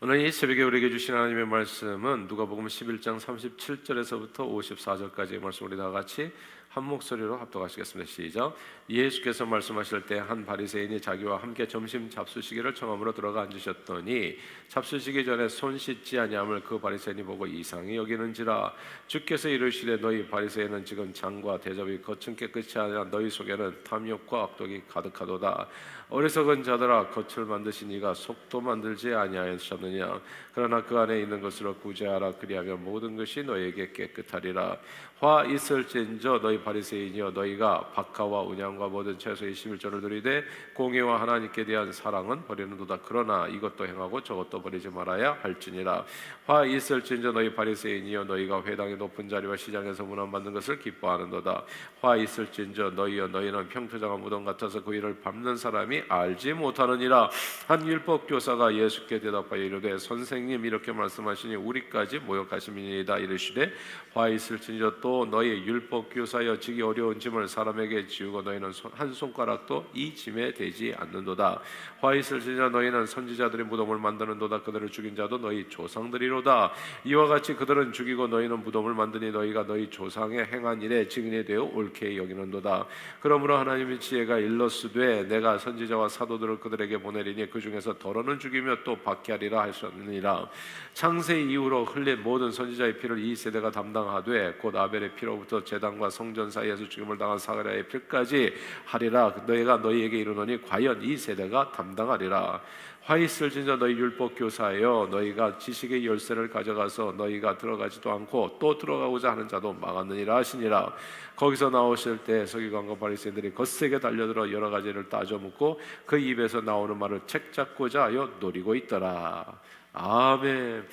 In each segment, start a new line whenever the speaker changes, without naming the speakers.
오늘 이 새벽에 우리에게 주신 하나님의 말씀은 누가복음 11장 37절에서부터 54절까지의 말씀, 우리 다 같이 한 목소리로 합독하시겠습니다. 시작. 예수께서 말씀하실 때 한 바리새인이 자기와 함께 점심 잡수시기를 청함으로 들어가 앉으셨더니 잡수시기 전에 손 씻지 아니함을 그 바리새인이 보고 이상히 여기는지라. 주께서 이르시되 너희 바리새인은 지금 장과 대접이 겉은 깨끗이 하냐 너희 속에는 탐욕과 악독이 가득하도다. 어리석은 자들아, 겉을 만드신 이가 속도 만들지 아니하셨느냐. 그러나 그 안에 있는 것으로 구제하라. 그리하면 모든 것이 너희에게 깨끗하리라. 화 있을진저 너희 바리새인이여, 너희가 박하와 운양과 모든 채소의 11조를 드리되 공의와 하나님께 대한 사랑은 버리는도다. 그러나 이것도 행하고 저것도 버리지 말아야 할지니라. 화 있을진저 너희 바리새인이여, 너희가 회당의 높은 자리와 시장에서 문안받는 것을 기뻐하는도다. 화 있을진저 너희여, 너희는 평토장한 무덤 같아서 그 일을 밟는 사람이 알지 못하느니라. 한 율법 교사가 예수께 대답하여 이르되 선생님, 이렇게 말씀하시니 우리까지 모욕하심이니이다. 이르시되 화 있을진저 또 너희 율법 교사여, 지기 어려운 짐을 사람에게 지우고 너희는 한 손가락도 이 짐에 대지 않는도다. 화 있을진저 너희는 선지자들이 무덤을 만드는도다. 그들을 죽인 자도 너희 조상들이로다. 이와 같이 그들은 죽이고 너희는 무덤을 만드니 너희가 너희 조상의 행한 일에 증인이 되어 옳게 여기는도다. 그러므로 하나님의 지혜가 일렀으되 내가 선지자와 사도들을 그들에게 보내리니 그 중에서 더러는 죽이며 또 박해하리라 하셨느니라. 창세 이후로 흘린 모든 선지자의 피를 이 세대가 담당하되 곧 아벨의 피로부터 제단과 성전 사이에서 죽임을 당한 사가랴의 피까지 하리라. 너희가 너희에게 이르노니 과연 이 세대가 담당하리라. 화 있을진저 너희 율법 교사여, 너희가 지식의 열쇠를 가져가서 너희가 들어가지도 않고 또 들어가고자 하는 자도 막았느니라 하시니라. 거기서 나오실 때 서기관과 바리새인들이 거세게 달려들어 여러 가지를 따져 묻고 그 입에서 나오는 말을 책잡고자 하여 노리고 있더라. 아멘.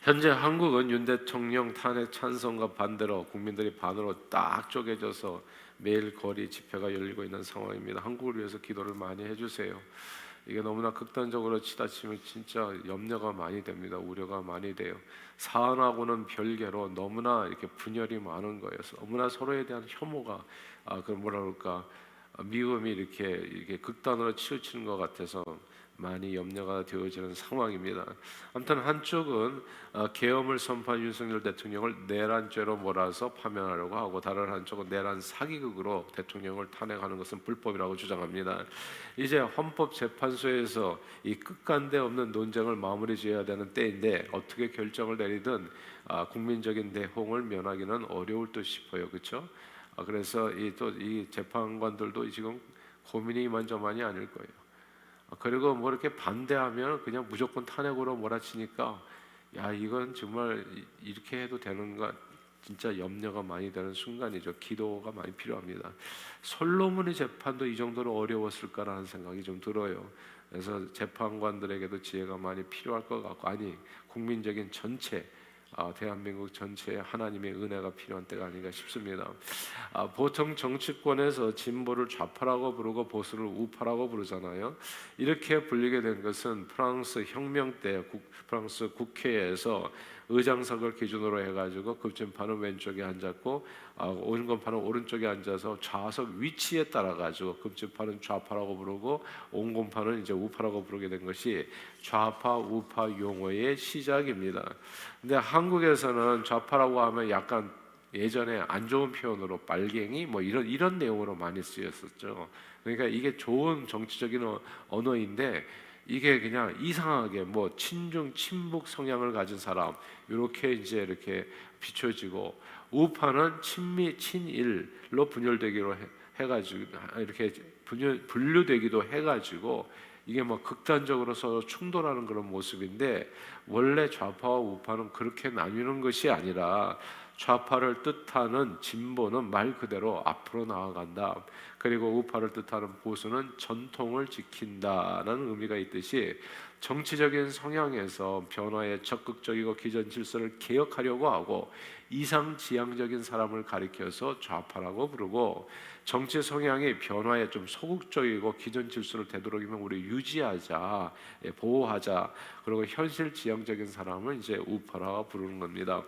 현재 한국은 윤 대통령 탄핵 찬성과 반대로 국민들이 반으로 딱 쪼개져서 매일 거리 집회가 열리고 있는 상황입니다. 한국을 위해서 기도를 많이 해주세요. 이게 너무나 극단적으로 치닫히면 진짜 염려가 많이 됩니다. 우려가 많이 돼요. 사안하고는 별개로 너무나 이렇게 분열이 많은 거예요. 너무나 서로에 대한 혐오가 그런 뭐라 그럴까, 미움이 이렇게 극단으로 치우치는 것 같아서 많이 염려가 되어지는 상황입니다. 아무튼 한쪽은 계엄을 선포한 윤석열 대통령을 내란죄로 몰아서 파면하려고 하고, 다른 한쪽은 내란 사기극으로 대통령을 탄핵하는 것은 불법이라고 주장합니다. 이제 헌법재판소에서 이 끝간데 없는 논쟁을 마무리 지어야 되는 때인데 어떻게 결정을 내리든 국민적인 내홍을 면하기는 어려울 듯 싶어요. 그렇죠? 그래서 이 재판관들도 지금 고민이 이만저만이 아닐 거예요. 그리고 뭐 이렇게 반대하면 그냥 무조건 탄핵으로 몰아치니까 야, 이건 정말 이렇게 해도 되는가, 진짜 염려가 많이 되는 순간이죠. 기도가 많이 필요합니다. 솔로몬의 재판도 이 정도로 어려웠을까라는 생각이 좀 들어요. 그래서 재판관들에게도 지혜가 많이 필요할 것 같고, 국민적인 전체, 대한민국 전체에 하나님의 은혜가 필요한 때가 아닌가 싶습니다. 보통 정치권에서 진보를 좌파라고 부르고 보수를 우파라고 부르잖아요. 이렇게 불리게 된 것은 프랑스 혁명 때 프랑스 국회에서 의장석을 기준으로 해가지고 급진파는 왼쪽에 앉았고 온건파는 오른쪽에 앉아서 좌석 위치에 따라 가지고 급진파는 좌파라고 부르고 온건파는 이제 우파라고 부르게 된 것이 좌파 우파 용어의 시작입니다. 근데 한국에서는 좌파라고 하면 약간 예전에 안 좋은 표현으로 빨갱이 뭐 이런 내용으로 많이 쓰였었죠. 그러니까 이게 좋은 정치적인 언어인데 이게 그냥 이상하게 뭐 친중 친북 성향을 가진 사람 이렇게 이렇게 비춰지고, 우파는 친미 친일로 분열되기로 해가지고 이렇게 분류되기도 해가지고 이게 뭐 극단적으로 서로 충돌하는 그런 모습인데, 원래 좌파와 우파는 그렇게 나뉘는 것이 아니라 좌파를 뜻하는 진보는 말 그대로 앞으로 나아간다. 그리고 우파를 뜻하는 보수는 전통을 지킨다는 의미가 있듯이, 정치적인 성향에서 변화에 적극적이고 기존 질서를 개혁하려고 하고 이상지향적인 사람을 가리켜서 좌파라고 부르고, 정치 성향이 변화에 좀 소극적이고 기존 질서를 되도록이면 우리 유지하자, 보호하자, 그리고 현실 지향적인 사람을 이제 우파라고 부르는 겁니다.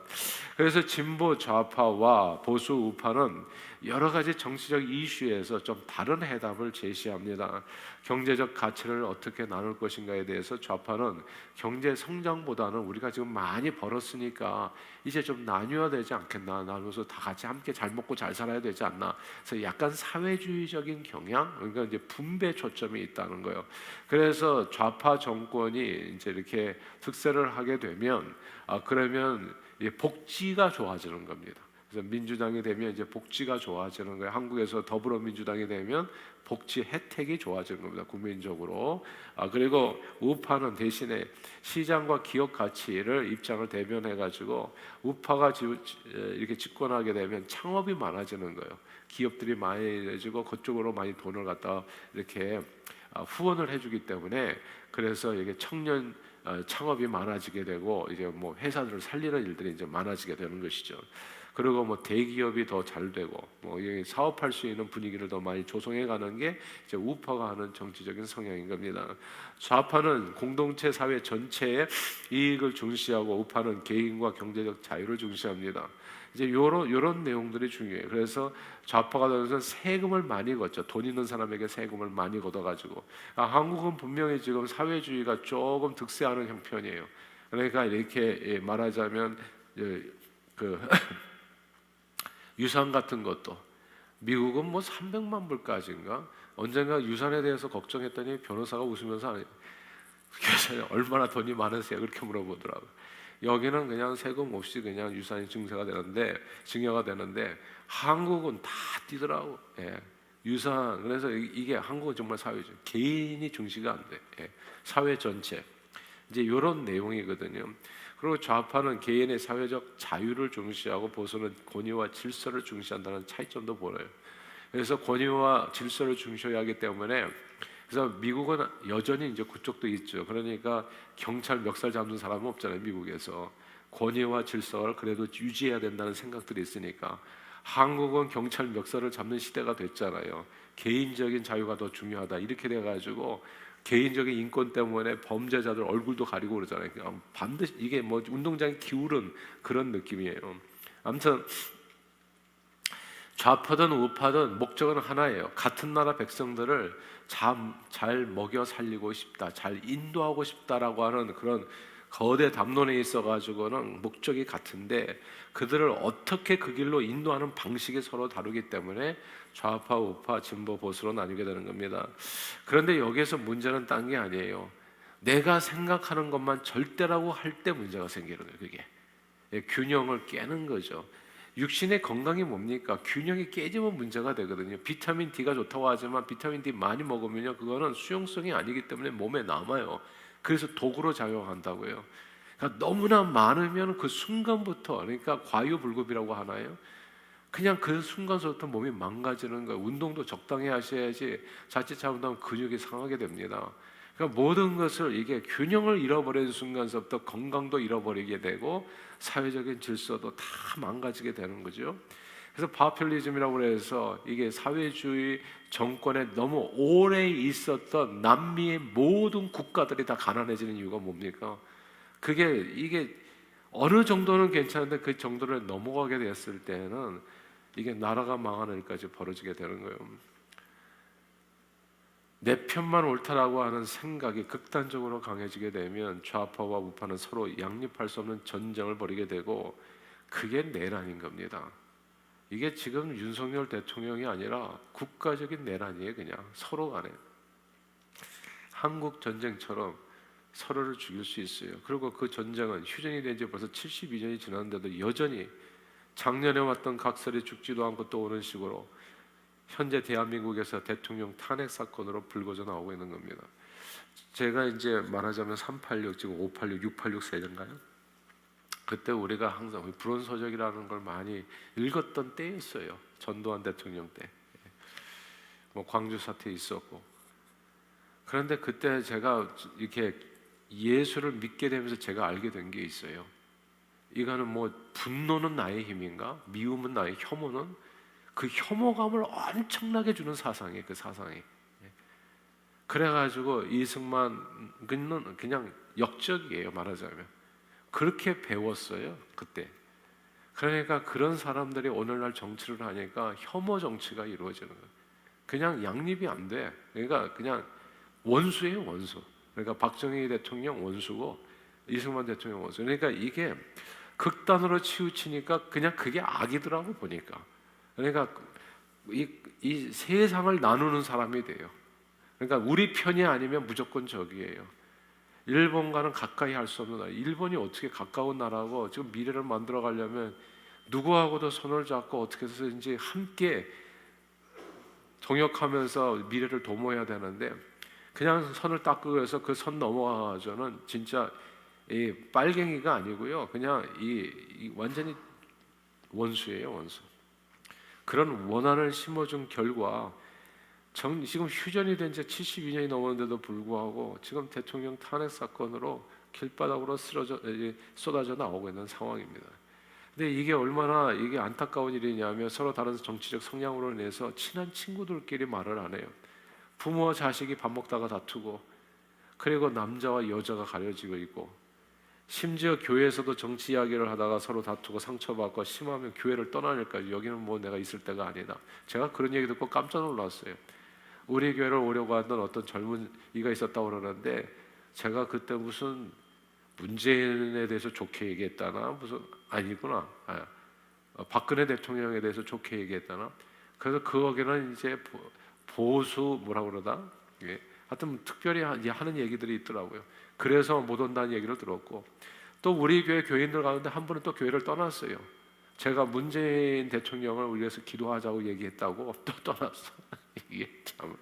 그래서 진보 좌파와 보수 우파는 여러 가지 정치적 이슈에서 대해서 좀 다른 해답을 제시합니다. 경제적 가치를 어떻게 나눌 것인가에 대해서 좌파는 경제 성장보다는 우리가 지금 많이 벌었으니까 이제 좀 나뉘어야 되지 않겠나, 나누어서 다 같이 함께 잘 먹고 잘 살아야 되지 않나. 그래서 약간 사회주의적인 경향, 그러니까 이제 분배 초점이 있다는 거예요. 그래서 좌파 정권이 이제 이렇게 특세를 하게 되면 그러면 복지가 좋아지는 겁니다. 그래서 민주당이 되면 이제 복지가 좋아지는 거예요. 한국에서 더불어민주당이 되면 복지 혜택이 좋아지는 겁니다. 국민적으로. 그리고 우파는 대신에 시장과 기업 가치를 입장을 대변해 가지고 우파가 이렇게 집권하게 되면 창업이 많아지는 거예요. 기업들이 많이 내지고 그쪽으로 많이 돈을 갖다 이렇게 후원을 해주기 때문에 그래서 이게 청년 창업이 많아지게 되고 이제 뭐 회사들을 살리는 일들이 이제 많아지게 되는 것이죠. 그리고 뭐 대기업이 더 잘 되고 뭐 사업할 수 있는 분위기를 더 많이 조성해 가는 게 이제 우파가 하는 정치적인 성향인 겁니다. 좌파는 공동체 사회 전체의 이익을 중시하고 우파는 개인과 경제적 자유를 중시합니다. 이제 요런 내용들이 중요해요. 그래서 좌파가 되면서 세금을 많이 걷죠. 돈 있는 사람에게 세금을 많이 걷어가지고 한국은 분명히 지금 사회주의가 조금 득세하는 형편이에요. 그러니까 이렇게 말하자면 그 유산 같은 것도 미국은 뭐 300만 불까지인가 언젠가 유산에 대해서 걱정했더니 변호사가 웃으면서 얼마나 돈이 많으세요? 그렇게 물어보더라고요. 여기는 그냥 세금 없이 그냥 유산이 증여가 되는데 한국은 다 뛰더라고. 유산. 그래서 이게 한국은 정말 사회죠. 개인이 중시가 안 돼. 사회 전체. 이제 이런 내용이거든요. 그리고 좌파는 개인의 사회적 자유를 중시하고 보수는 권위와 질서를 중시한다는 차이점도 보여요. 그래서 권위와 질서를 중시해야 하기 때문에 그래서 미국은 여전히 이제 그쪽도 있죠. 그러니까 경찰 멱살 잡는 사람은 없잖아요. 미국에서 권위와 질서를 그래도 유지해야 된다는 생각들이 있으니까 한국은 경찰 멱살을 잡는 시대가 됐잖아요. 개인적인 자유가 더 중요하다 이렇게 돼가지고 개인적인 인권 때문에 범죄자들 얼굴도 가리고 그러잖아요. 반드시 이게 뭐 운동장에 기울은 그런 느낌이에요. 아무튼 좌파든 우파든 목적은 하나예요. 같은 나라 백성들을 잘 먹여 살리고 싶다, 잘 인도하고 싶다라고 하는 그런 거대 담론에 있어가지고는 목적이 같은데 그들을 어떻게 그 길로 인도하는 방식이 서로 다르기 때문에 좌파, 우파, 진보, 보수로 나뉘게 되는 겁니다. 그런데 여기에서 문제는 딴 게 아니에요. 내가 생각하는 것만 절대라고 할 때 문제가 생기는 거예요. 그게 균형을 깨는 거죠. 육신의 건강이 뭡니까? 균형이 깨지면 문제가 되거든요. 비타민 D가 좋다고 하지만 비타민 D 많이 먹으면요, 그거는 수용성이 아니기 때문에 몸에 남아요. 그래서 독으로 작용한다고요. 그러니까 너무나 많으면 그 순간부터, 그러니까 과유불급이라고 하나요? 그냥 그 순간부터 몸이 망가지는 거예요. 운동도 적당히 하셔야지 자칫 잘못하면 근육이 상하게 됩니다. 그러니까 모든 것을 이게 균형을 잃어버리는 순간서부터 건강도 잃어버리게 되고 사회적인 질서도 다 망가지게 되는 거죠. 그래서 파퓰리즘이라고 해서 이게 사회주의 정권에 너무 오래 있었던 남미의 모든 국가들이 다 가난해지는 이유가 뭡니까? 이게 어느 정도는 괜찮은데 그 정도를 넘어가게 됐을 때는 이게 나라가 망하는 일까지 벌어지게 되는 거예요. 내 편만 옳다라고 하는 생각이 극단적으로 강해지게 되면 좌파와 우파는 서로 양립할 수 없는 전쟁을 벌이게 되고 그게 내란인 겁니다. 이게 지금 윤석열 대통령이 아니라 국가적인 내란이에요. 그냥 서로 간에 한국 전쟁처럼 서로를 죽일 수 있어요. 그리고 그 전쟁은 휴전이 된 지 벌써 72년이 지났는데도 여전히 작년에 왔던 각설이 죽지도 않고 또 오는 식으로 현재 대한민국에서 대통령 탄핵 사건으로 불거져 나오고 있는 겁니다. 제가 이제 말하자면 386 지금 586, 686 세대인가요? 그때 우리가 항상 불온서적이라는 걸 많이 읽었던 때였어요. 전두환 대통령 때, 뭐 광주 사태 있었고. 그런데 그때 제가 이렇게 예수를 믿게 되면서 제가 알게 된 게 있어요. 이거는 뭐 분노는 나의 힘인가? 미움은 나의 혐오는 그 혐오감을 엄청나게 주는 사상이에요. 그 사상이. 그래가지고 이승만은 그냥 역적이에요. 말하자면 그렇게 배웠어요. 그때. 그러니까 그런 사람들이 오늘날 정치를 하니까 혐오 정치가 이루어지는 거예요. 그냥 양립이 안 돼. 그러니까 그냥 원수예요, 원수. 그러니까 박정희 대통령 원수고 이승만 대통령 원수. 그러니까 이게 극단으로 치우치니까 그냥 그게 악이더라고 보니까. 그러니까 이 세상을 나누는 사람이 돼요. 그러니까 우리 편이 아니면 무조건 적이에요. 일본과는 가까이 할 수 없는 나라. 일본이 어떻게 가까운 나라고 지금 미래를 만들어 가려면 누구하고도 손을 잡고 어떻게 해서든지 함께 동역하면서 미래를 도모해야 되는데 그냥 선을 딱 그어서 그 선 넘어가서는 진짜 이 빨갱이가 아니고요. 그냥 이 완전히 원수예요, 원수. 그런 원한을 심어준 결과 지금 휴전이 된 지 72년이 넘었는데도 불구하고 지금 대통령 탄핵 사건으로 길바닥으로 쏟아져 나오고 있는 상황입니다. 근데 이게 얼마나 이게 안타까운 일이냐면 서로 다른 정치적 성향으로 인해서 친한 친구들끼리 말을 안 해요. 부모와 자식이 밥 먹다가 다투고 그리고 남자와 여자가 가려지고 있고 심지어 교회에서도 정치 이야기를 하다가 서로 다투고 상처받고 심하면 교회를 떠나니까 여기는 뭐 내가 있을 때가 아니다. 제가 그런 얘기 듣고 깜짝 놀랐어요. 우리 교회를 오려고 하던 어떤 젊은이가 있었다고 그러는데 제가 그때 무슨 문재인에 대해서 좋게 얘기했다나 무슨 아니구나. 박근혜 대통령에 대해서 좋게 얘기했다나. 그래서 거기는 이제 보수 뭐라 그러다. 예. 하여튼 특별히 하는 얘기들이 있더라고요. 그래서 못 온다는 얘기를 들었고 또 우리 교회 교인들 가운데 한 분은 또 교회를 떠났어요. 제가 문재인 대통령을 위해서 기도하자고 얘기했다고 또 떠났어. 이게 참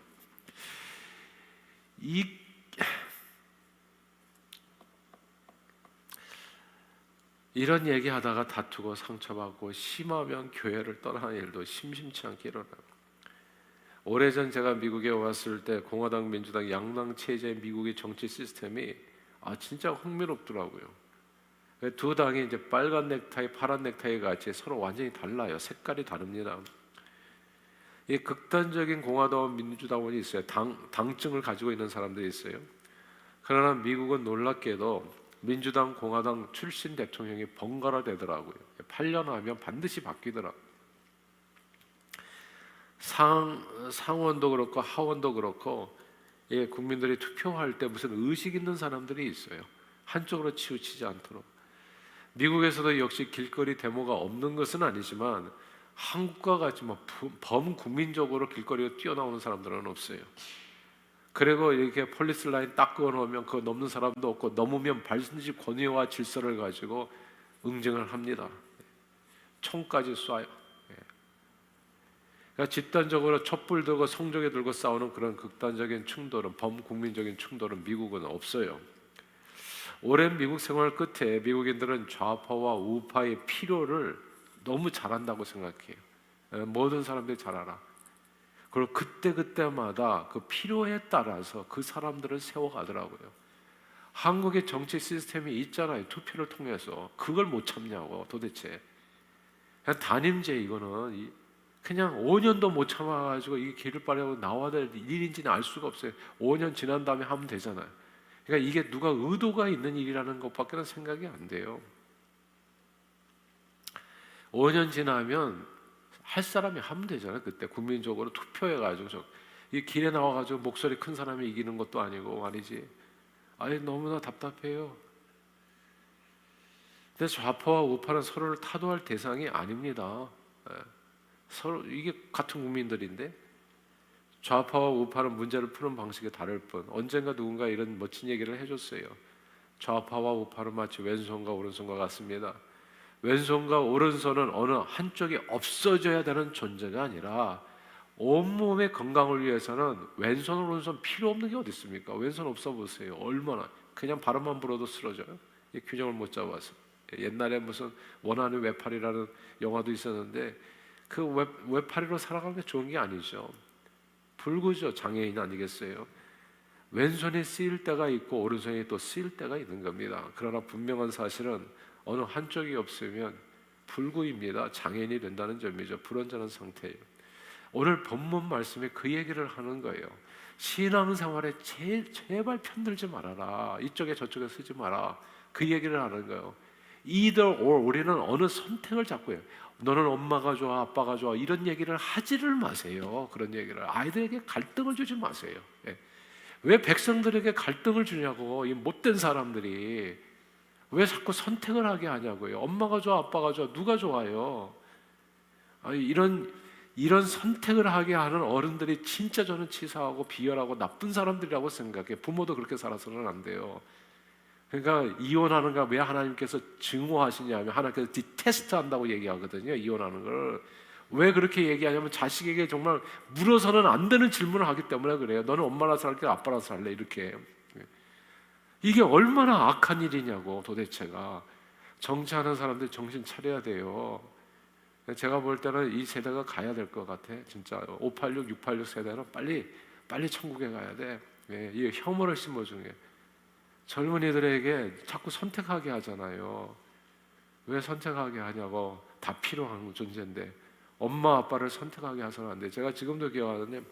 이런 얘기하다가 다투고 상처받고 심하면 교회를 떠나는 일도 심심치 않게 일어나고 오래전 제가 미국에 왔을 때 공화당 민주당 양당 체제의 미국의 정치 시스템이 진짜 흥미롭더라고요. 두 당이 이제 빨간 넥타이, 파란 넥타이 같이 서로 완전히 달라요. 색깔이 다릅니다. 이 극단적인 공화당원 민주당원이 있어요. 당증을 가지고 있는 사람들이 있어요. 그러나 미국은 놀랍게도 민주당, 공화당 출신 대통령이 번갈아 되더라고요. 8년 하면 반드시 바뀌더라고요. 상원도 그렇고 하원도 그렇고 국민들이 투표할 때 무슨 의식 있는 사람들이 있어요. 한쪽으로 치우치지 않도록. 미국에서도 역시 길거리 데모가 없는 것은 아니지만 한국과 같이 범국민적으로 길거리에 뛰어나오는 사람들은 없어요. 그리고 이렇게 폴리스 라인 딱 그어놓으면 그거 넘는 사람도 없고 넘으면 발신지 권위와 질서를 가지고 응징을 합니다. 총까지 쏴요. 그러니까 집단적으로 촛불 들고 성조기 들고 싸우는 그런 극단적인 충돌은 범국민적인 충돌은 미국은 없어요. 오랜 미국 생활 끝에 미국인들은 좌파와 우파의 필요를 너무 잘한다고 생각해요. 모든 사람들이 잘 알아. 그리고 그때마다 그 필요에 따라서 그 사람들을 세워가더라고요. 한국의 정치 시스템이 있잖아요. 투표를 통해서. 그걸 못 참냐고 도대체. 그냥 단임제 이거는 그냥 5년도 못 참아가지고 이게 길을 빨려고 나와야 될 일인지는 알 수가 없어요. 5년 지난 다음에 하면 되잖아요. 그러니까 이게 누가 의도가 있는 일이라는 것밖에는 생각이 안 돼요. 5년 지나면 할 사람이 하면 되잖아요. 그때 국민적으로 투표해가지고 이 길에 나와가지고 목소리 큰 사람이 이기는 것도 아니고 말이지. 너무나 답답해요. 근데 좌파와 우파는 서로를 타도할 대상이 아닙니다. 서로 이게 같은 국민들인데 좌파와 우파는 문제를 푸는 방식이 다를 뿐. 언젠가 누군가 이런 멋진 얘기를 해줬어요. 좌파와 우파는 마치 왼손과 오른손과 같습니다. 왼손과 오른손은 어느 한쪽이 없어져야 되는 존재가 아니라 온몸의 건강을 위해서는 왼손 오른손 필요 없는 게 어디 있습니까? 왼손 없어 보세요. 얼마나 그냥 바람만 불어도 쓰러져요. 이 균형을 못 잡아서. 옛날에 무슨 원하는 외팔이라는 영화도 있었는데 그 외팔이로 살아가는 게 좋은 게 아니죠. 불구죠. 장애인 아니겠어요? 왼손이 쓰일 때가 있고 오른손이 또 쓰일 때가 있는 겁니다. 그러나 분명한 사실은 어느 한쪽이 없으면 불구입니다. 장애인이 된다는 점이죠. 불완전한 상태예요. 오늘 본문 말씀에 그 얘기를 하는 거예요. 신앙생활에 제발 편들지 말아라. 이쪽에 저쪽에 쓰지 마라. 그 얘기를 하는 거예요. either or, 우리는 어느 선택을 잡고 해요. 너는 엄마가 좋아, 아빠가 좋아, 이런 얘기를 하지를 마세요. 그런 얘기를 아이들에게 갈등을 주지 마세요. 예. 왜 백성들에게 갈등을 주냐고, 이 못된 사람들이 왜 자꾸 선택을 하게 하냐고요. 엄마가 좋아, 아빠가 좋아, 누가 좋아요? 이런 선택을 하게 하는 어른들이 진짜 저는 치사하고 비열하고 나쁜 사람들이라고 생각해. 부모도 그렇게 살아서는 안 돼요. 그러니까 이혼하는 거 왜 하나님께서 증오하시냐면, 하나님께서 디테스트 한다고 얘기하거든요. 이혼하는 걸 왜 그렇게 얘기하냐면, 자식에게 정말 물어서는 안 되는 질문을 하기 때문에 그래요. 너는 엄마랑 살게, 아빠랑 살래? 이렇게. 이게 얼마나 악한 일이냐고. 도대체가 정치하는 사람들 정신 차려야 돼요. 제가 볼 때는 이 세대가 가야 될 것 같아. 진짜 586, 686 세대는 빨리 천국에 가야 돼. 이 혐오를 심어준 게 젊은이들에게 자꾸 선택하게 하잖아요. 왜 선택하게 하냐고. 다 필요한 존재인데 엄마 아빠를 선택하게 해서는 안 돼. 제가 지금도 기억하는데,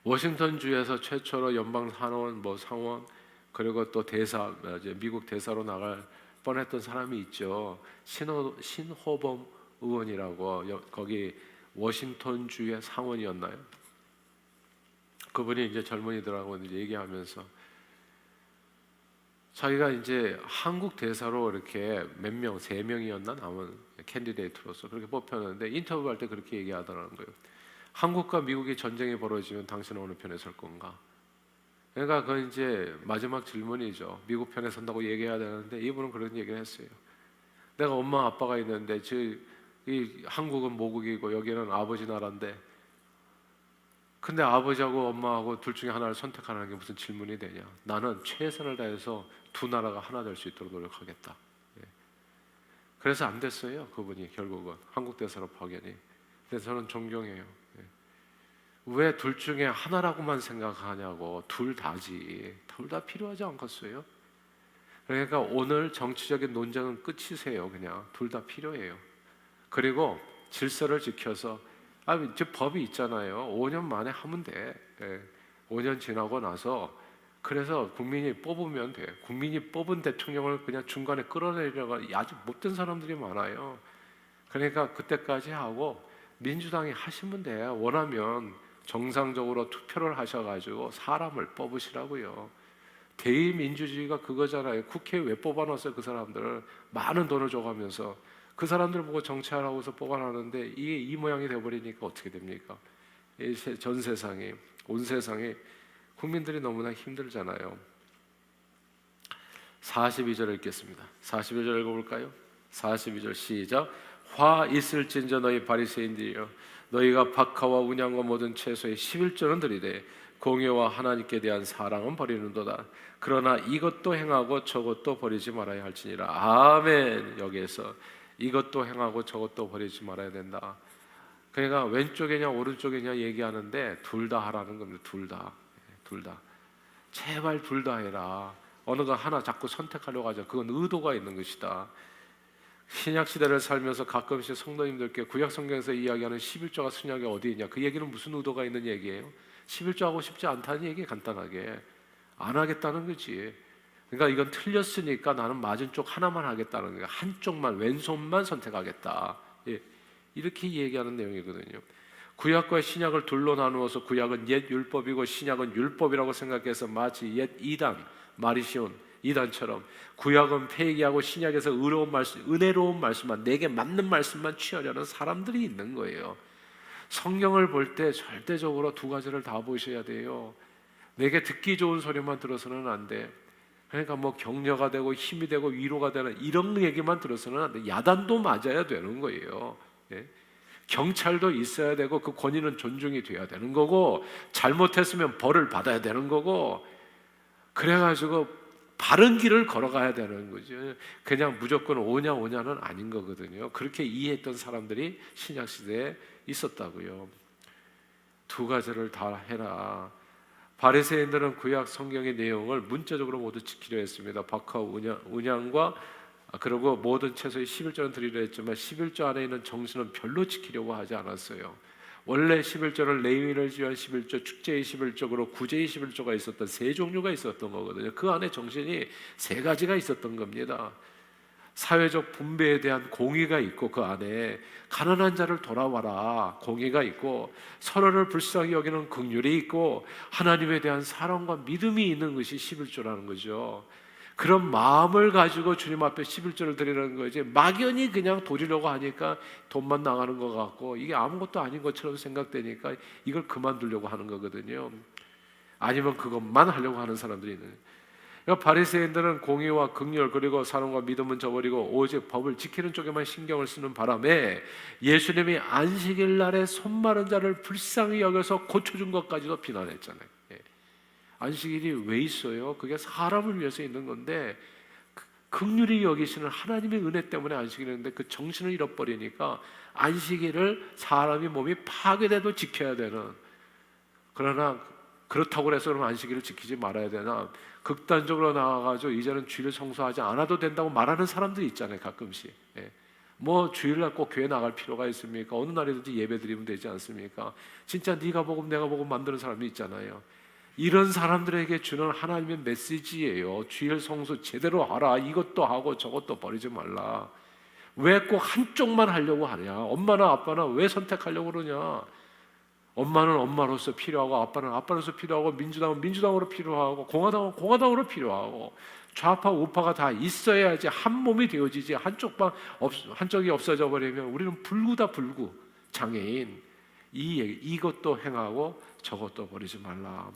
워싱턴주에서 최초로 연방 상원, 상원, 그리고 또 대사, 이제 미국 대사로 나갈 뻔했던 사람이 있죠. 신호범 의원이라고, 거기 워싱턴주의 상원이었나요? 그분이 이제 젊은이들하고 이제 얘기하면서 자기가 이제 한국 대사로 이렇게 몇 명, 3명이었나 남은 캔디데이트로서 그렇게 뽑혔는데, 인터뷰할 때 그렇게 얘기하더라는 거예요. 한국과 미국이 전쟁이 벌어지면 당신은 어느 편에 설 건가? 그러니까 그건 이제 마지막 질문이죠. 미국 편에 선다고 얘기해야 되는데 이분은 그런 얘기를 했어요. 내가 엄마 아빠가 있는데 이 한국은 모국이고 여기는 아버지 나라인데, 근데 아버지하고 엄마하고 둘 중에 하나를 선택하는 게 무슨 질문이 되냐? 나는 최선을 다해서 두 나라가 하나 될 수 있도록 노력하겠다. 그래서 안 됐어요. 그분이 결국은 한국 대사로 파견이. 그래서 저는 존경해요. 왜 둘 중에 하나라고만 생각하냐고. 둘 다지. 둘 다 필요하지 않겠어요? 그러니까 오늘 정치적인 논쟁은 끝이세요. 그냥 둘 다 필요해요. 그리고 질서를 지켜서, 저 법이 있잖아요. 5년 만에 하면 돼. 5년 지나고 나서, 그래서 국민이 뽑으면 돼. 국민이 뽑은 대통령을 그냥 중간에 끌어내려고 아주 못된 사람들이 많아요. 그러니까 그때까지 하고 민주당이 하시면 돼요. 원하면 정상적으로 투표를 하셔가지고 사람을 뽑으시라고요. 대의민주주의가 그거잖아요. 국회에 왜 뽑아놨어요? 그 사람들을 많은 돈을 줘가면서 그 사람들 보고 정치하라고 해서 뽑아놨는데 이게 이 모양이 돼버리니까 어떻게 됩니까? 전 세상에, 온 세상에 국민들이 너무나 힘들잖아요. 42절 읽겠습니다. 42절 읽어볼까요? 42절 시작. 화 있을진저 너희 바리새인들이여, 너희가 박하와 운양과 모든 채소의 11조는 드리되 공의와 하나님께 대한 사랑은 버리는도다. 그러나 이것도 행하고 저것도 버리지 말아야 할지니라. 아멘. 여기에서 이것도 행하고 저것도 버리지 말아야 된다. 그러니까 왼쪽이냐 오른쪽이냐 얘기하는데 둘 다 하라는 겁니다. 둘 다. 제발 둘 다 해라. 어느 거 하나 자꾸 선택하려고 하죠. 그건 의도가 있는 것이다. 신약 시대를 살면서 가끔씩 성도님들께 구약 성경에서 이야기하는 11조가 순약이 어디 있냐, 그 얘기는 무슨 의도가 있는 얘기예요? 11조 하고 싶지 않다는 얘기. 간단하게 안 하겠다는 거지. 그러니까 이건 틀렸으니까 나는 맞은 쪽 하나만 하겠다는 거야. 한쪽만, 왼손만 선택하겠다. 이렇게 얘기하는 내용이거든요. 구약과 신약을 둘로 나누어서 구약은 옛 율법이고 신약은 율법이라고 생각해서 마치 옛 이단, 말이 쉬운 이단처럼 구약은 폐기하고 신약에서 은혜로운 말씀만, 내게 맞는 말씀만 취하려는 사람들이 있는 거예요. 성경을 볼 때 절대적으로 두 가지를 다 보셔야 돼요. 내게 듣기 좋은 소리만 들어서는 안 돼. 그러니까 격려가 되고 힘이 되고 위로가 되는 이런 얘기만 들어서는 안 돼. 야단도 맞아야 되는 거예요. 경찰도 있어야 되고 그 권위는 존중이 돼야 되는 거고, 잘못했으면 벌을 받아야 되는 거고, 그래가지고 바른 길을 걸어가야 되는 거죠. 그냥 무조건 오냐는 아닌 거거든요. 그렇게 이해했던 사람들이 신약 시대에 있었다고요. 두 가지를 다 해라. 바리새인들은 구약 성경의 내용을 문자적으로 모두 지키려 했습니다. 박하와 운양과 그리고 모든 채소의 11조는 드리려 했지만 11조 안에 있는 정신은 별로 지키려고 하지 않았어요. 원래 11조는 레위인을 지한 11조, 축제의 11조, 구제의 11조가 있었던 세 종류가 있었던 거거든요. 그 안에 정신이 세 가지가 있었던 겁니다. 사회적 분배에 대한 공의가 있고, 그 안에 가난한 자를 돌아와라 공의가 있고, 서로를 불쌍히 여기는 긍휼이 있고, 하나님에 대한 사랑과 믿음이 있는 것이 11조라는 거죠. 그런 마음을 가지고 주님 앞에 11조를 드리는 거지, 막연히 그냥 드리려고 하니까 돈만 나가는 것 같고 이게 아무것도 아닌 것처럼 생각되니까 이걸 그만두려고 하는 거거든요. 아니면 그것만 하려고 하는 사람들이 있는 거예요. 그러니까 바리새인들은 공의와 긍휼 그리고 사랑과 믿음은 저버리고 오직 법을 지키는 쪽에만 신경을 쓰는 바람에 예수님이 안식일 날에 손 마른 자를 불쌍히 여겨서 고쳐준 것까지도 비난했잖아요. 예. 안식일이 왜 있어요? 그게 사람을 위해서 있는 건데, 긍휼히 여기시는 하나님의 은혜 때문에 안식일이 있는데 그 정신을 잃어버리니까 안식일을 사람이 몸이 파괴돼도 지켜야 되는, 그러나 그렇다고 해서 그럼 안식일을 지키지 말아야 되나, 극단적으로 나와가지고 이제는 주일을 성수하지 않아도 된다고 말하는 사람들이 있잖아요, 가끔씩. 예. 뭐 주일날 꼭 교회 나갈 필요가 있습니까? 어느 날이든지 예배 드리면 되지 않습니까? 진짜 네가 복음 내가 복음 만드는 사람이 있잖아요. 이런 사람들에게 주는 하나님의 메시지예요. 주일 성수 제대로 하라. 이것도 하고 저것도 버리지 말라. 왜 꼭 한쪽만 하려고 하냐? 엄마나 아빠나 왜 선택하려고 그러냐? 엄마는 엄마로서 필요하고, 아빠는 아빠로서 필요하고, 민주당은 민주당으로 필요하고, 공화당은 공화당으로 필요하고, 좌파 우파가 다 있어야지 한 몸이 되어지지, 한쪽이 없어져 버리면 우리는 불구다 불구, 장애인. 이것도 행하고 저것도 버리지 말라.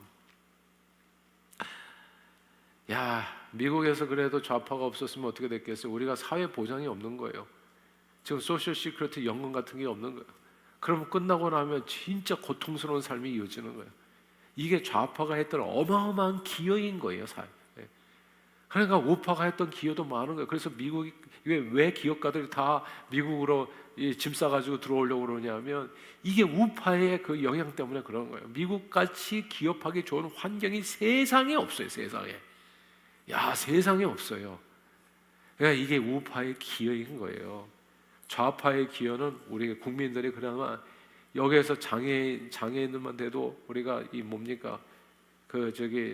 야, 미국에서 그래도 좌파가 없었으면 어떻게 됐겠어요? 우리가 사회 보장이 없는 거예요. 지금 소셜 시큐리티 연금 같은 게 없는 거예요. 그러면 끝나고 나면 진짜 고통스러운 삶이 이어지는 거예요. 이게 좌파가 했던 어마어마한 기여인 거예요, 사회. 그러니까 우파가 했던 기여도 많은 거예요. 그래서 미국이 왜 기업가들이 다 미국으로 짐 싸가지고 들어오려고 그러냐면 이게 우파의 그 영향 때문에 그런 거예요. 미국같이 기업하기 좋은 환경이 세상에 없어요, 세상에. 야, 세상에 없어요. 그러니까 이게 우파의 기여인 거예요. 좌파의 기여는 우리 국민들이 그나마 여기에서 장애인들만 돼도 우리가 이 뭡니까?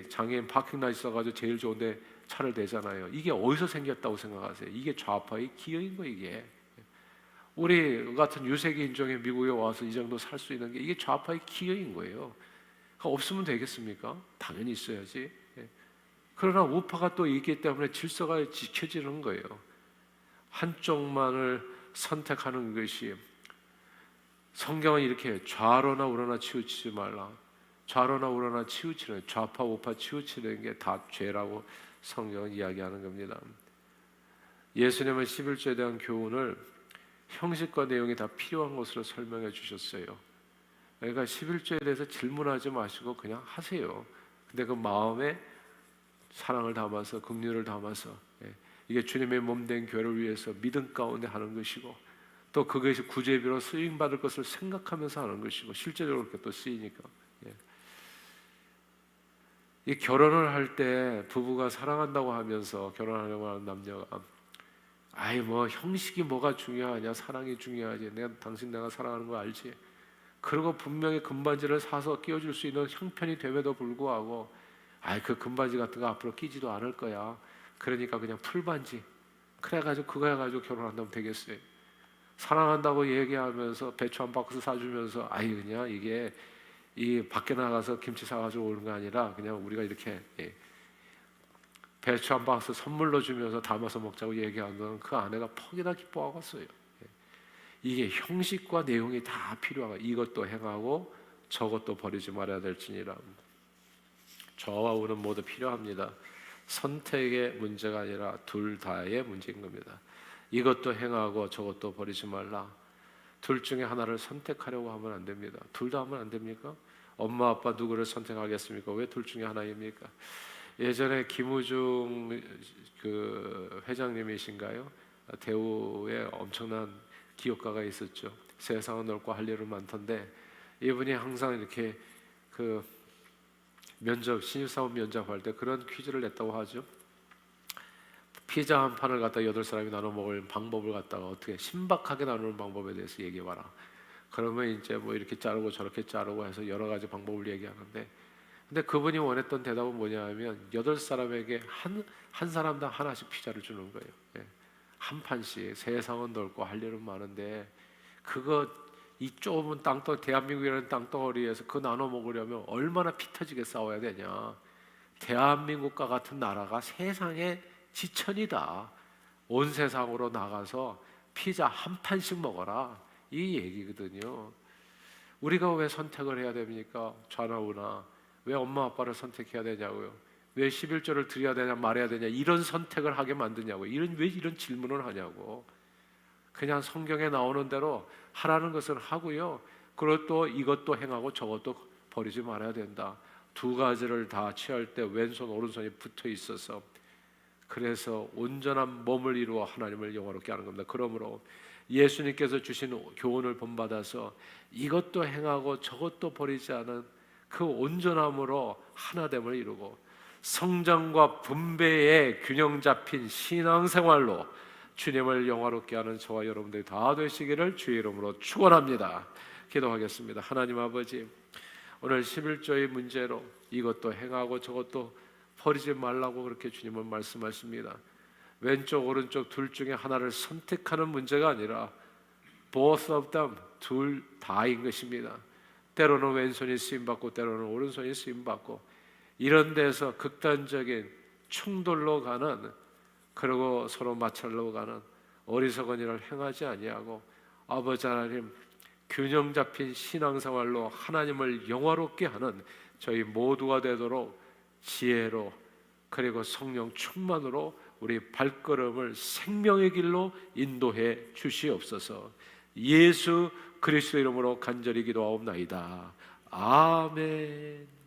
장애인 파킹lot 있어가지고 제일 좋은데 차를 대잖아요. 이게 어디서 생겼다고 생각하세요? 이게 좌파의 기여인 거예요, 이게. 우리 같은 유색이 인종의 미국에 와서 이 정도 살 수 있는 게 이게 좌파의 기여인 거예요. 없으면 되겠습니까? 당연히 있어야지. 그러나 우파가 또 있기 때문에 질서가 지켜지는 거예요. 한쪽만을 선택하는 것이, 성경은 이렇게 좌로나 우로나 치우치지 말라. 좌로나 우로나 치우치는, 좌파 우파 치우치는 게 다 죄라고 성경은 이야기하는 겁니다. 예수님은 11조에 대한 교훈을 형식과 내용이 다 필요한 것으로 설명해 주셨어요. 그러니까 11조에 대해서 질문하지 마시고 그냥 하세요. 근데 그 마음에 사랑을 담아서, 긍휼을 담아서, 이게 주님의 몸된 교회를 위해서 믿음 가운데 하는 것이고, 또 그것이 구제비로 쓰임받을 것을 생각하면서 하는 것이고, 실제적으로 그렇게 또 쓰이니까. 이 결혼을 할 때 부부가 사랑한다고 하면서 결혼하려고 하는 남녀가, 아이 뭐 형식이 뭐가 중요하냐, 사랑이 중요하지, 당신 내가 사랑하는 거 알지? 그리고 분명히 금반지를 사서 끼워줄 수 있는 형편이 됨에도 불구하고, 아이 그 금반지 같은 거 앞으로 끼지도 않을 거야, 그러니까 그냥 풀반지, 그래가지고 그거 해가지고 결혼한다면 되겠어요? 사랑한다고 얘기하면서 배추 한 박스 사주면서, 아이 그냥 이게 이 밖에 나가서 김치 사가지고 오는 거 아니라 그냥 우리가 이렇게 배추 한 박스 선물로 주면서 담아서 먹자고 얘기한 건 그 아내가 퍽이나 기뻐하겠어요. 이게 형식과 내용이 다 필요하고, 이것도 행하고 저것도 버리지 말아야 될지니라. 저와 우는 모두 필요합니다. 선택의 문제가 아니라 둘 다의 문제인 겁니다. 이것도 행하고 저것도 버리지 말라. 둘 중에 하나를 선택하려고 하면 안 됩니다. 둘 다 하면 안 됩니까? 엄마 아빠 누구를 선택하겠습니까? 왜 둘 중에 하나입니까? 예전에 김우중 그 회장님이신가요? 대우에 엄청난 기업가가 있었죠. 세상은 넓고 할 일은 많던데, 이분이 항상 이렇게 그 신입사원 면접할 때 그런 퀴즈를 냈다고 하죠. 피자 한 판을 갖다 8사람이 나눠 먹을 방법을 갖다가 어떻게 신박하게 나누는 방법에 대해서 얘기해봐라. 그러면 이제 뭐 이렇게 자르고 저렇게 자르고 해서 여러 가지 방법을 얘기하는데, 근데 그분이 원했던 대답은 뭐냐 하면 8사람에게 한 사람당 하나씩 피자를 주는 거예요. 한 판씩. 세상은 넓고 할 일은 많은데 그거 이 좁은 땅덩 대한민국이라는 땅덩어리에서 그거 나눠 먹으려면 얼마나 피 터지게 싸워야 되냐. 대한민국과 같은 나라가 세상의 지천이다. 온 세상으로 나가서 피자 한 판씩 먹어라, 이 얘기거든요. 우리가 왜 선택을 해야 됩니까? 좌나 우나. 왜 엄마 아빠를 선택해야 되냐고요? 왜 11조를 드려야 되냐 말해야 되냐, 이런 선택을 하게 만드냐고. 왜 이런 질문을 하냐고. 그냥 성경에 나오는 대로 하라는 것은 하고요, 그리고 또 이것도 행하고 저것도 버리지 말아야 된다. 두 가지를 다 취할 때 왼손 오른손이 붙어 있어서, 그래서 온전한 몸을 이루어 하나님을 영화롭게 하는 겁니다. 그러므로 예수님께서 주신 교훈을 본받아서 이것도 행하고 저것도 버리지 않은 그 온전함으로 하나됨을 이루고 성장과 분배의 균형 잡힌 신앙생활로 주님을 영화롭게 하는 저와 여러분들이 다 되시기를 주의 이름으로 축원합니다. 기도하겠습니다. 하나님 아버지, 오늘 11조의 문제로 이것도 행하고 저것도 버리지 말라고 그렇게 주님은 말씀하십니다. 왼쪽 오른쪽 둘 중에 하나를 선택하는 문제가 아니라 both of them, 둘 다인 것입니다. 때로는 왼손이 쓰임받고 때로는 오른손이 쓰임받고, 이런 데서 극단적인 충돌로 가는, 그리고 서로 마찰로 가는 어리석은 일을 행하지 아니하고 아버지 하나님, 균형 잡힌 신앙생활로 하나님을 영화롭게 하는 저희 모두가 되도록 지혜로, 그리고 성령 충만으로 우리 발걸음을 생명의 길로 인도해 주시옵소서. 예수 그리스도 이름으로 간절히 기도하옵나이다. 아멘.